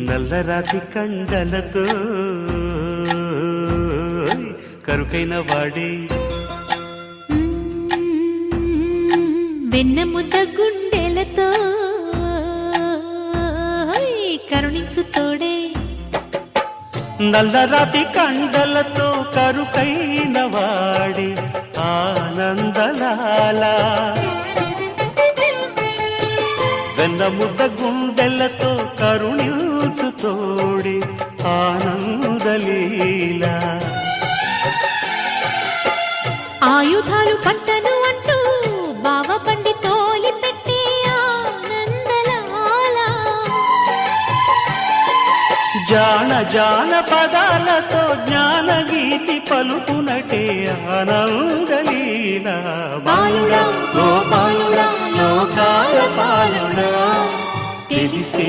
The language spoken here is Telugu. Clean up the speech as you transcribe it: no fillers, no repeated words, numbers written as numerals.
నల్లరాతి కండలతో కరుకైన వాడే వెన్న ముద్ద గుండెలతో కరుణించు తోడే నల్లరాతి కండలతో కరుకైన వాడే ఆనందలాల వెన్న ముద్ద గుండెలతో కరుణించు తోడే ఆనందలీలా ఆయుధాలు పట్టను అంటూ బావ పండి తోలి పెట్టే ఆనందలాల జాన జాన పదాలతో జ్ఞాన గీతి పలుకునటే ఆనందలీలా బాలుడా ఓ బాలుడా లోకాల పాలుడా తెలిసే